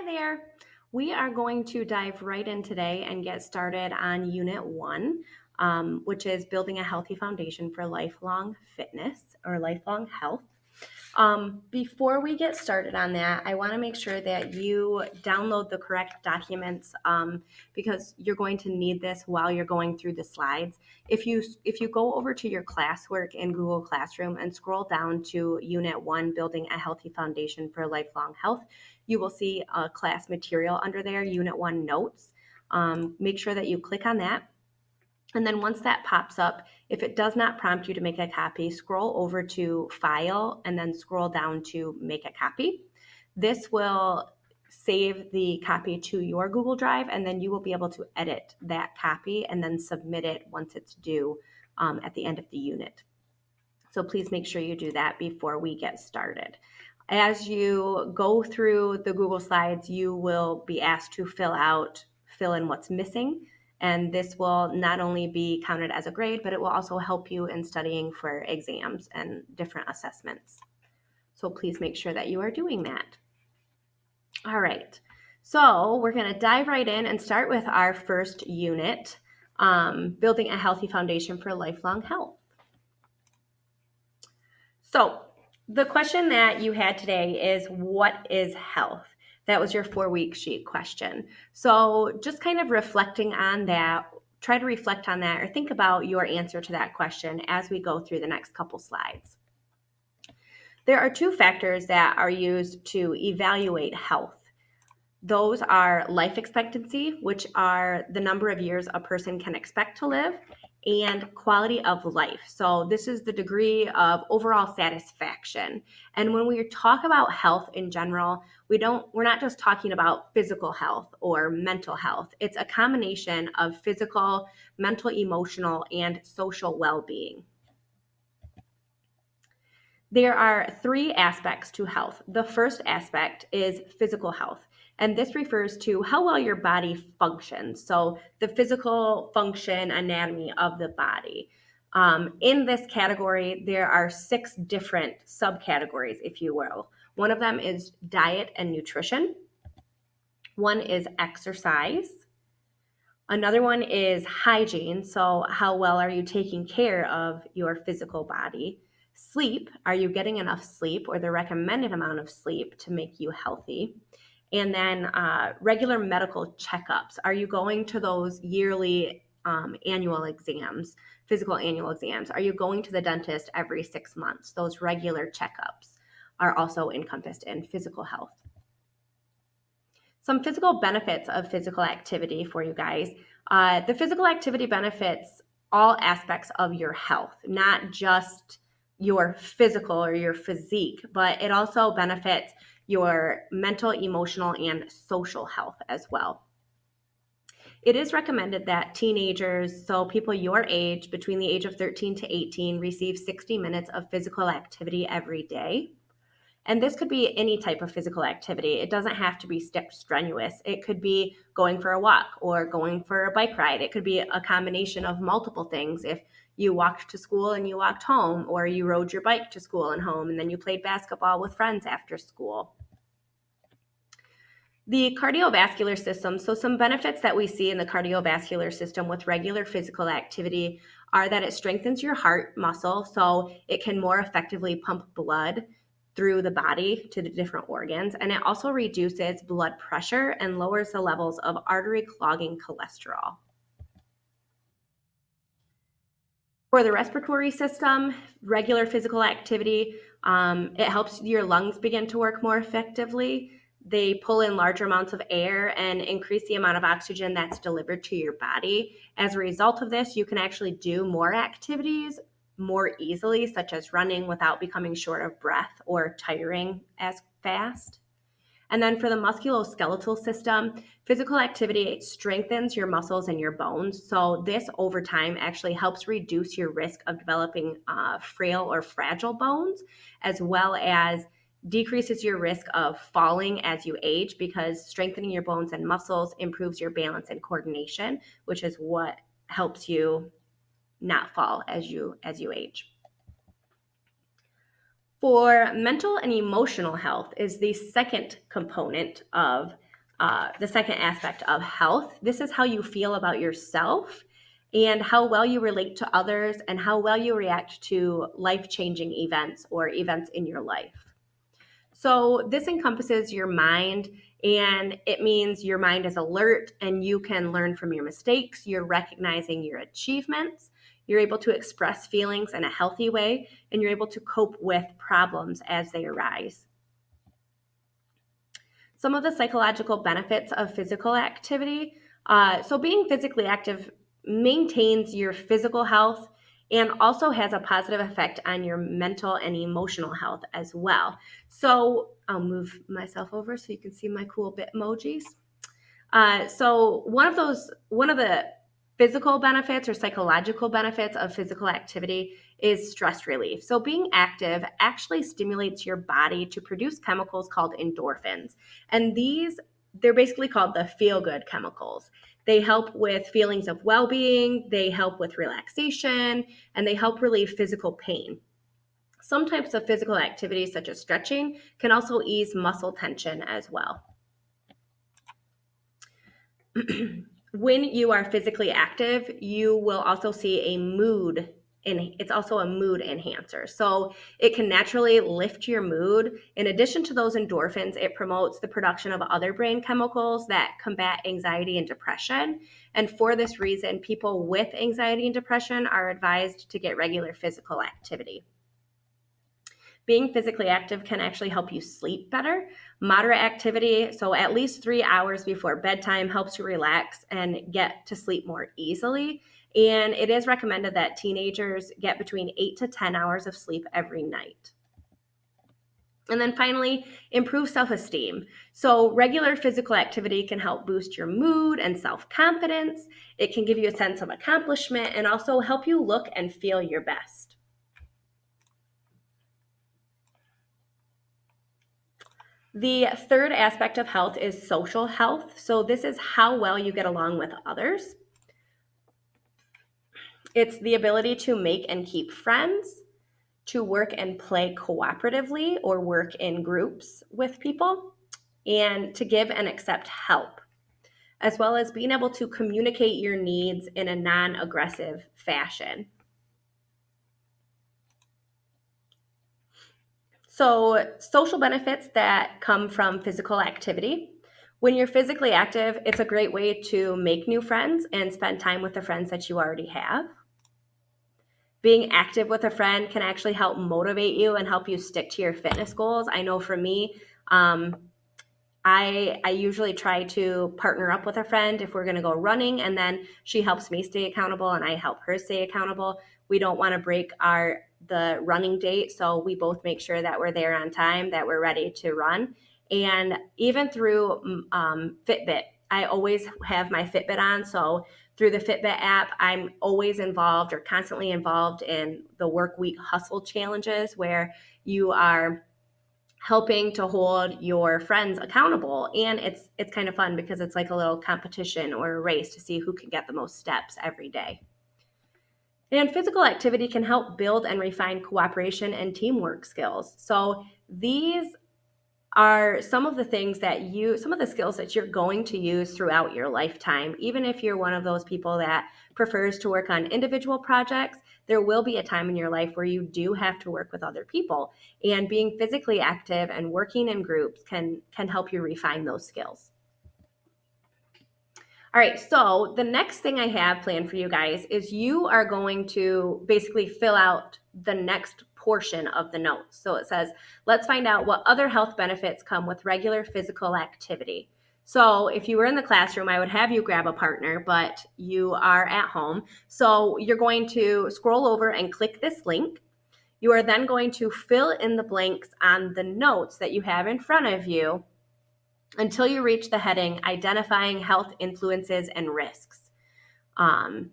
there. We are going to dive right in today and get started on Unit 1, which is building a healthy foundation for lifelong fitness or lifelong health. Before we get started on that, I want to make sure that you download the correct documents because you're going to need this while you're going through the slides. If you go over to your classwork in Google Classroom and scroll down to Unit 1, Building a Healthy Foundation for Lifelong Health, you will see a class material under there, Unit 1 Notes. Make sure that you click on that. And then once that pops up, if it does not prompt you to make a copy, scroll over to File and then scroll down to Make a Copy. This will save the copy to your Google Drive, and then you will be able to edit that copy and then submit it once it's due at the end of the unit. So please make sure you do that before we get started. As you go through the Google Slides, you will be asked to fill in what's missing. And this will not only be counted as a grade, but it will also help you in studying for exams and different assessments. So please make sure that you are doing that. All right, so we're going to dive right in and start with our first unit, building a healthy foundation for lifelong health. So the question that you had today is, what is health? That was your 4-week sheet question. So just kind of reflecting on that, try to reflect on that or think about your answer to that question as we go through the next couple slides. There are 2 factors that are used to evaluate health. Those are life expectancy, which are the number of years a person can expect to live, and quality of life. So this is the degree of overall satisfaction. And when we talk about health in general, we're not just talking about physical health or mental health. It's a combination of physical, mental, emotional, and social well-being. There are 3 aspects to health. The first aspect is physical health, and this refers to how well your body functions. So the physical function anatomy of the body. In this category, there are 6 different subcategories, if you will. One of them is diet and nutrition. One is exercise. Another one is hygiene. So how well are you taking care of your physical body? Sleep, are you getting enough sleep or the recommended amount of sleep to make you healthy? And then regular medical checkups. Are you going to those yearly annual exams, physical annual exams? Are you going to the dentist every 6 months? Those regular checkups are also encompassed in physical health. Some physical benefits of physical activity for you guys. The physical activity benefits all aspects of your health, not just your physical or your physique, but it also benefits your mental, emotional, and social health as well. It is recommended that teenagers, so people your age, between the age of 13 to 18, receive 60 minutes of physical activity every day. And this could be any type of physical activity. It doesn't have to be strenuous. It could be going for a walk or going for a bike ride. It could be a combination of multiple things. If you walked to school and you walked home, or you rode your bike to school and home, and then you played basketball with friends after school. The cardiovascular system, so some benefits that we see in the cardiovascular system with regular physical activity are that it strengthens your heart muscle, so it can more effectively pump blood through the body to the different organs, and it also reduces blood pressure and lowers the levels of artery clogging cholesterol. For the respiratory system, regular physical activity, it helps your lungs begin to work more effectively. They pull in larger amounts of air and increase the amount of oxygen that's delivered to your body. As a result of this, you can actually do more activities more easily, such as running without becoming short of breath or tiring as fast. And then for the musculoskeletal system, physical activity strengthens your muscles and your bones. So this over time actually helps reduce your risk of developing frail or fragile bones, as well as decreases your risk of falling as you age, because strengthening your bones and muscles improves your balance and coordination, which is what helps you not fall as you age. For mental and emotional health is the second component of the second aspect of health. This is how you feel about yourself and how well you relate to others and how well you react to life-changing events or events in your life. So this encompasses your mind, and it means your mind is alert and you can learn from your mistakes. You're recognizing your achievements. You're able to express feelings in a healthy way, and you're able to cope with problems as they arise. Some of the psychological benefits of physical activity. So being physically active maintains your physical health and also has a positive effect on your mental and emotional health as well. So I'll move myself over so you can see my cool bit emojis. So one of the physical benefits or psychological benefits of physical activity is stress relief. So being active actually stimulates your body to produce chemicals called endorphins. And they're basically called the feel-good chemicals. They help with feelings of well-being, they help with relaxation, and they help relieve physical pain. Some types of physical activities, such as stretching, can also ease muscle tension as well. When you are physically active, you will also see it's also a mood enhancer. So it can naturally lift your mood. In addition to those endorphins, it promotes the production of other brain chemicals that combat anxiety and depression. And for this reason, people with anxiety and depression are advised to get regular physical activity. Being physically active can actually help you sleep better. Moderate activity, so at least 3 hours before bedtime, helps you relax and get to sleep more easily. And it is recommended that teenagers get between 8 to 10 hours of sleep every night. And then finally, improve self-esteem. So regular physical activity can help boost your mood and self-confidence. It can give you a sense of accomplishment and also help you look and feel your best. The third aspect of health is social health. So this is how well you get along with others. It's the ability to make and keep friends, to work and play cooperatively or work in groups with people, and to give and accept help, as well as being able to communicate your needs in a non-aggressive fashion. So, social benefits that come from physical activity. When you're physically active, it's a great way to make new friends and spend time with the friends that you already have. Being active with a friend can actually help motivate you and help you stick to your fitness goals. I know for me, I usually try to partner up with a friend if we're going to go running, and then she helps me stay accountable and I help her stay accountable. We don't want to break the running date, so we both make sure that we're there on time, that we're ready to run. And even through Fitbit, I always have my Fitbit on. So through the Fitbit app, I'm always involved or constantly involved in the work week hustle challenges, where you are helping to hold your friends accountable. And it's kind of fun because it's like a little competition or a race to see who can get the most steps every day. And physical activity can help build and refine cooperation and teamwork skills. So these are some of the skills that you're going to use throughout your lifetime. Even if you're one of those people that prefers to work on individual projects, there will be a time in your life where you do have to work with other people. And being physically active and working in groups can help you refine those skills. All right, so the next thing I have planned for you guys is you are going to basically fill out the next portion of the notes. So it says, let's find out what other health benefits come with regular physical activity. So if you were in the classroom, I would have you grab a partner, but you are at home. So you're going to scroll over and click this link. You are then going to fill in the blanks on the notes that you have in front of you until you reach the heading, Identifying Health Influences and Risks. And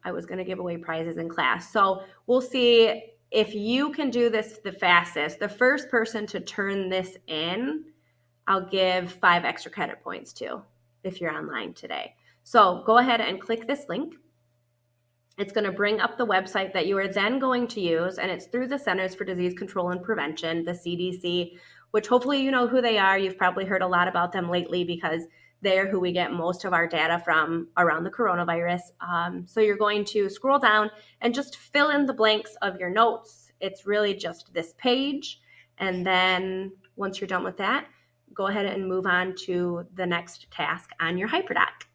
I was going to give away prizes in class. So we'll see if you can do this the fastest. The first person to turn this in, I'll give 5 extra credit points to if you're online today. So go ahead and click this link. It's going to bring up the website that you are then going to use, and it's through the Centers for Disease Control and Prevention, the CDC which hopefully you know who they are. You've probably heard a lot about them lately because they're who we get most of our data from around the coronavirus. So you're going to scroll down and just fill in the blanks of your notes. It's really just this page. And then once you're done with that, go ahead and move on to the next task on your HyperDoc.